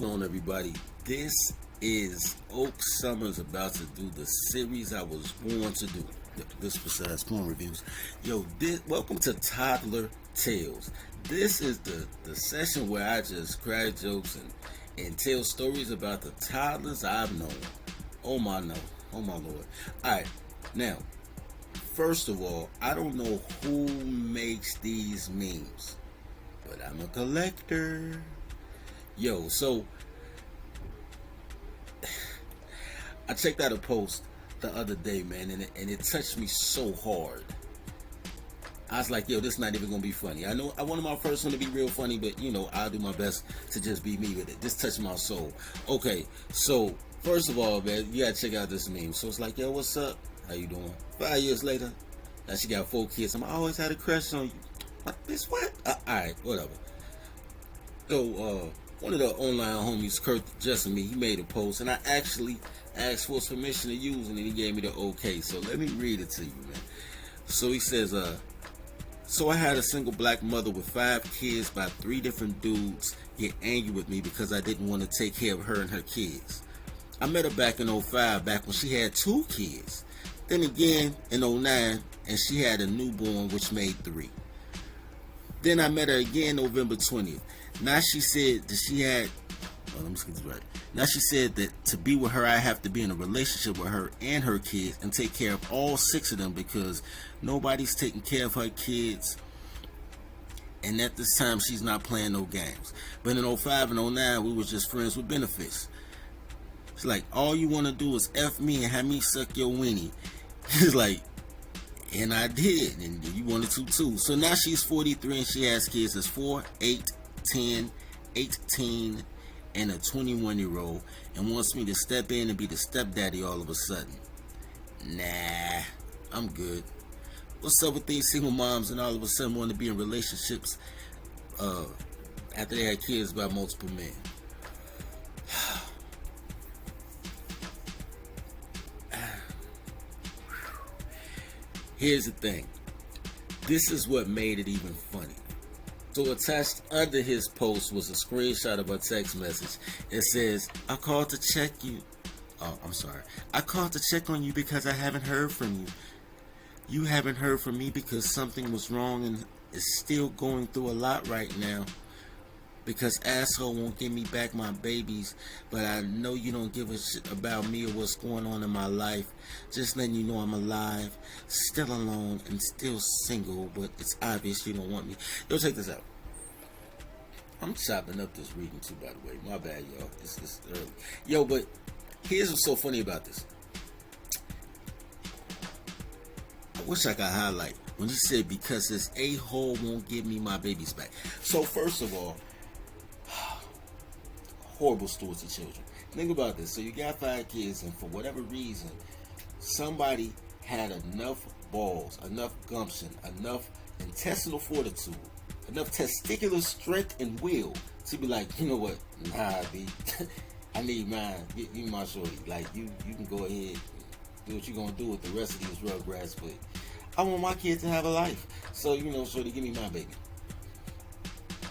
On everybody, this is Oak Summers about to do the series I was born to do. This besides porn reviews. Welcome to Toddler Tales. This is the session where I just crack jokes and tell stories about the toddlers I've known. Oh my no, oh my lord. Alright, now, first of all, I don't know who makes these memes, but I'm a collector. So I checked out a post the other day, man, and it touched me so hard. I was like, this not even gonna be funny. I know I wanted my first one to be real funny, but I'll do my best to just be me with it. This touched my soul. Okay, so first of all, man, you gotta check out this meme. So it's like, what's up? How you doing? 5 years later, now she got 4 kids. I always had a crush on you. What? This what? Alright, whatever. So, one of the online homies, Kurt Justin, he made a post, and I actually asked for his permission to use it, and he gave me the okay. So let me read it to you, man. So he says, so I had a single black mother with 5 kids by 3 different dudes get angry with me because I didn't want to take care of her and her kids. I met her back in '05, back when she had 2 kids. Then again in '09, and she had a newborn, which made 3. Then I met her again November 20th. Now she said that she had, let me get this right. Now she said that to be with her, I have to be in a relationship with her and her kids and take care of all 6 of them because nobody's taking care of her kids. And at this time, she's not playing no games. But in '05 and '09, we was just friends with benefits. It's like, all you want to do is F me and have me suck your weenie. It's like, and I did, and you wanted to too. So now she's 43 and she has kids that's 4, 8, 10, 18, and a 21-year-old, and wants me to step in and be the stepdaddy all of a sudden. Nah, I'm good. What's up with these single moms and all of a sudden want to be in relationships after they had kids by multiple men? Here's the thing. This is what made it even funny. So attached under his post was a screenshot of a text message. It says, I called to check you. Oh, I'm sorry. I called to check on you because I haven't heard from you. You haven't heard from me because something was wrong and is still going through a lot right now. Because asshole won't give me back my babies, but I know you don't give a shit about me or what's going on in my life. Just letting you know I'm alive, still alone, and still single, but it's obvious you don't want me. Check this out. I'm chopping up this reading too, by the way. My bad, y'all. It's early. But here's what's so funny about this. I wish I could highlight when he said, because this a-hole won't give me my babies back. So first of all, horrible stewards of children. Think about this. So you got 5 kids, and for whatever reason, somebody had enough balls, enough gumption, enough intestinal fortitude, enough testicular strength and will to be like, you know what? Nah, B, I need mine. Give me my shorty. Like, you can go ahead and do what you're gonna do with the rest of these rugrats, but I want my kids to have a life. So, shorty, give me my baby.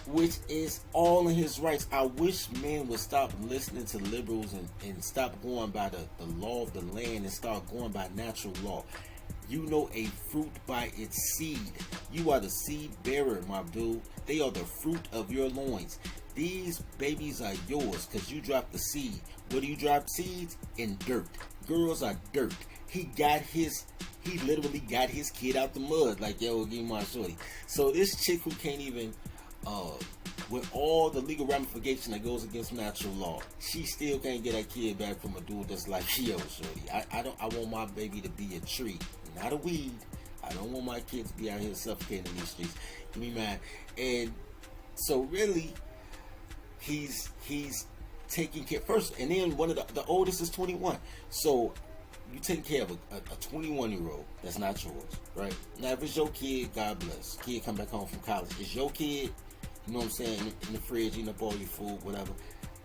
Which is all in his rights. I wish men would stop listening to liberals and stop going by the law of the land and start going by natural law. You know a fruit by its seed. You are the seed bearer, my dude. They are the fruit of your loins. These babies are yours because you dropped the seed. Where do you drop seeds? In dirt. Girls are dirt. He literally got his kid out the mud. Like, give me my shorty. So this chick who can't even with all the legal ramification that goes against natural law, she still can't get that kid back from a dude that's like, shorty, I want my baby to be a tree, not a weed. I don't want my kids to be out here suffocating in these streets. Give me mine. And so really, he's taking care first, and then one of the oldest is 21. So you taking care of a 21-year-old that's not yours, right? Now, if it's your kid, God bless. Kid come back home from college. It's your kid, you know what I'm saying, in the fridge, eating up all your food, whatever.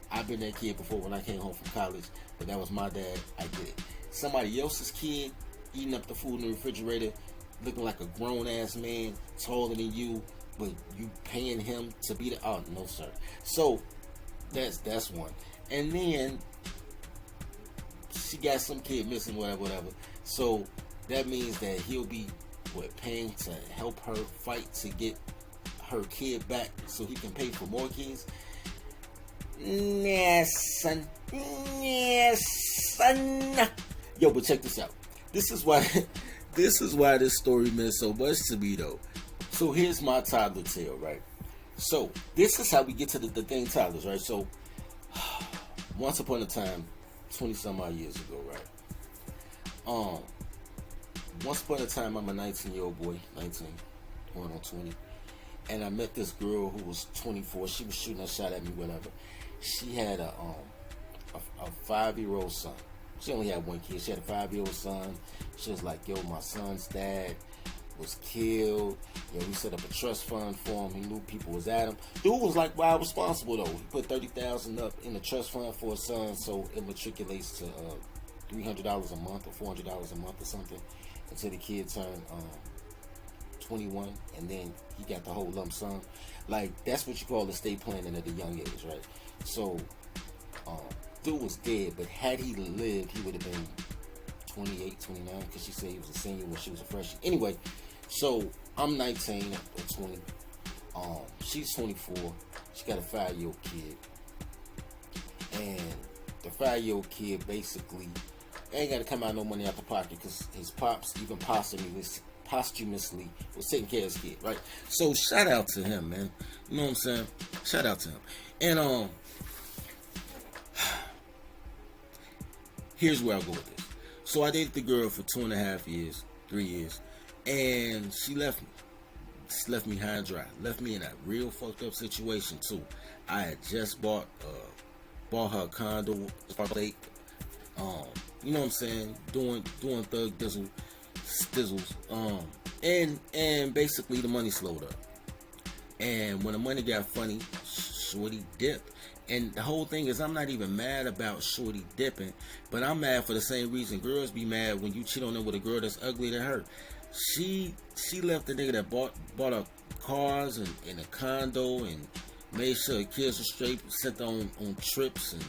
I've been that kid before when I came home from college, but that was my dad. I get it. Somebody else's kid eating up the food in the refrigerator, looking like a grown-ass man, taller than you, but you paying him to be the... Oh, no, sir. So, That's one. And then she got some kid missing, whatever. So that means that he'll be paying to help her fight to get her kid back so he can pay for more kids. Nah, son. Nah, son. Yo, but check this out. This is why this story meant so much to me, though. So here's my toddler tale, right? So this is how we get to the thing toddlers, right? So once upon a time, 20 some odd years ago, right? Once upon a time, I'm a 19-year-old boy, 19, going on 20, and I met this girl who was 24. She was shooting a shot at me, whatever. She had a 5-year-old son. She only had one kid. She had a 5-year-old son. She was like, yo, my son's dad was killed. You know, he set up a trust fund for him. He knew people was at him. Dude was like, wow, responsible though. He put $30,000 up in the trust fund for his son, so it matriculates to $300 a month or $400 a month or something until the kid turned 21, and then he got the whole lump sum. Like, that's what you call estate planning at a young age, right? So dude was dead, but had he lived, he would have been 28, 29, because she said he was a senior when she was a freshman. Anyway, so I'm 19 or 20. She's 24. She got a 5-year-old kid. And the 5-year-old kid basically ain't got to come out no money out the pocket because his pops even posthumously was taking care of his kid, right? So shout out to him, man. You know what I'm saying? Shout out to him. And here's where I go with this. So I dated the girl for 2.5 years, 3 years, and she left me. She left me high and dry. Left me in a real fucked up situation too. I had just bought her a condo, you know what I'm saying, doing thug stizzles, and basically the money slowed up. And when the money got funny, shorty dipped. And the whole thing is, I'm not even mad about shorty dipping, but I'm mad for the same reason girls be mad when you cheat on them with a girl that's uglier than her. She left the nigga that bought her cars and a condo and made sure her kids were straight, sent her on trips, and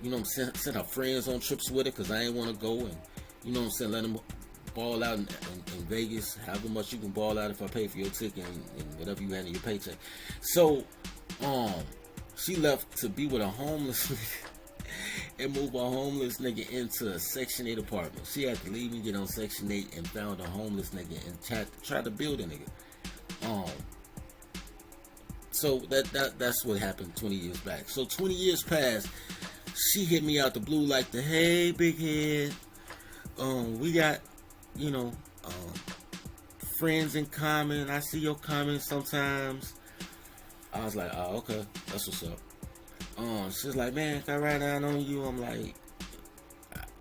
you know what I'm saying, sent her friends on trips with her because I ain't want to go, and you know what I'm saying, let them ball out in Vegas, however much you can ball out if I pay for your ticket and whatever you had in your paycheck. So she left to be with a homeless nigga and move a homeless nigga into a Section 8 apartment. She had to leave and get on Section 8 and found a homeless nigga and tried to build a nigga. So that's what happened 20 years back. So 20 years passed. She hit me out the blue like the, hey, Bighead, we got, you know, friends in common. I see your comments sometimes. I was like, oh, okay, that's what's up. She's like, man, can I ride down on you? I'm like,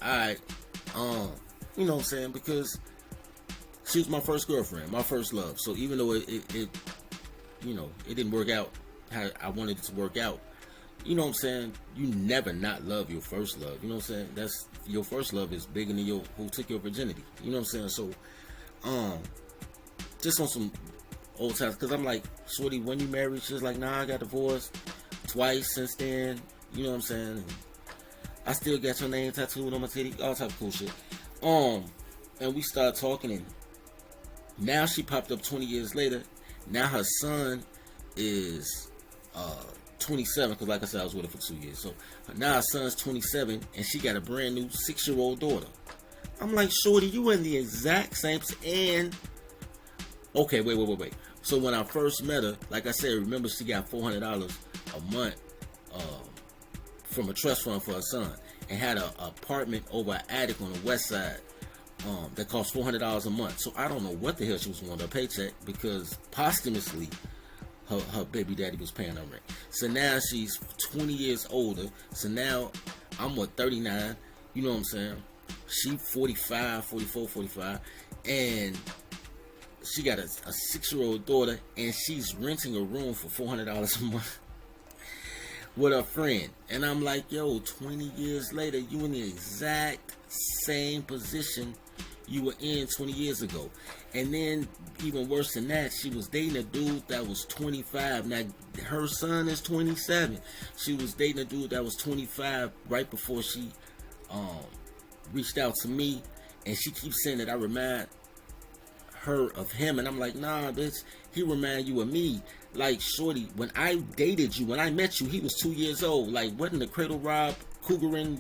alright. You know what I'm saying? Because she was my first girlfriend, my first love. So even though it you know, it didn't work out how I wanted it to work out, you know what I'm saying? You never not love your first love. You know what I'm saying? That's, your first love is bigger than who took your virginity. You know what I'm saying? So, just on some old times, because I'm like, shorty, when you married? She was like, nah, I got divorced twice since then. You know what I'm saying? And I still got your name tattooed on my titty, all type of cool shit. And we started talking, and now she popped up 20 years later. Now her son is 27, because like I said, I was with her for 2 years. So now her son's 27, and she got a brand new 6-year-old daughter. I'm like, shorty, you in the exact same, and okay, wait. So when I first met her, like I said, remember she got $400 a month from a trust fund for her son, and had an apartment over an attic on the west side that cost $400 a month. So I don't know what the hell she was wanting her paycheck, because posthumously her baby daddy was paying her rent. So now she's 20 years older. So now I'm 39. You know what I'm saying? She 45, 44, 45, and she got a 6-year-old daughter, and she's renting a room for $400 a month with her friend. And I'm like, yo, 20 years later, you in the exact same position you were in 20 years ago. And then, even worse than that, she was dating a dude that was 25. Now, her son is 27. She was dating a dude that was 25 right before she reached out to me. And she keeps saying that I remind her of him. And I'm like, nah, bitch, he remind you of me. Like, shorty, when I dated you, when I met you, he was 2 years old. Like, wasn't the cradle rob, cougaring,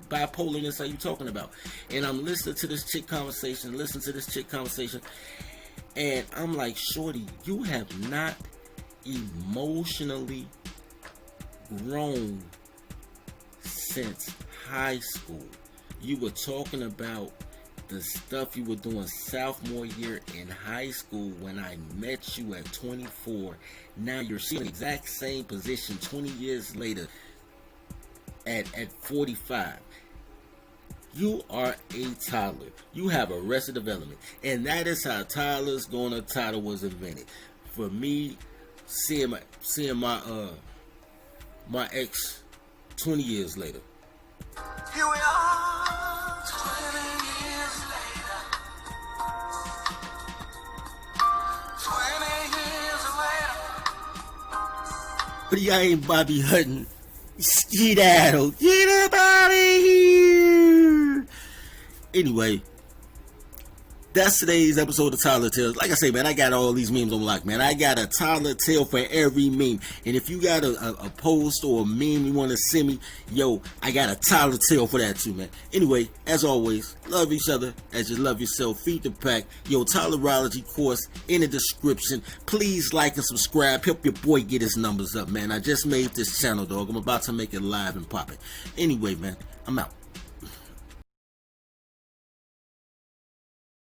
bipolarness are you talking about? And I'm listening to this chick conversation, and I'm like, shorty, you have not emotionally grown since high school. You were talking about the stuff you were doing sophomore year in high school when I met you at 24. Now you're in the exact same position 20 years later at 45. You are a toddler. You have arrested development. And that is how Toddler's Gonna Toddle was invented. For me, seeing my ex 20 years later. Here we are, 20 years later. 20 years later. But I ain't Bobby Hutton. Skedaddle. Get up out of here. Anyway, that's today's episode of ToddlerTales. Like I say, man, I got all these memes on lock, man. I got a toddler tale for every meme. And if you got a post or a meme you want to send me, yo, I got a toddler tale for that too, man. Anyway, as always, love each other as you love yourself. Feed the pack. Yo, Toddlerology course in the description. Please like and subscribe. Help your boy get his numbers up, man. I just made this channel, dog. I'm about to make it live and popping. Anyway, man, I'm out.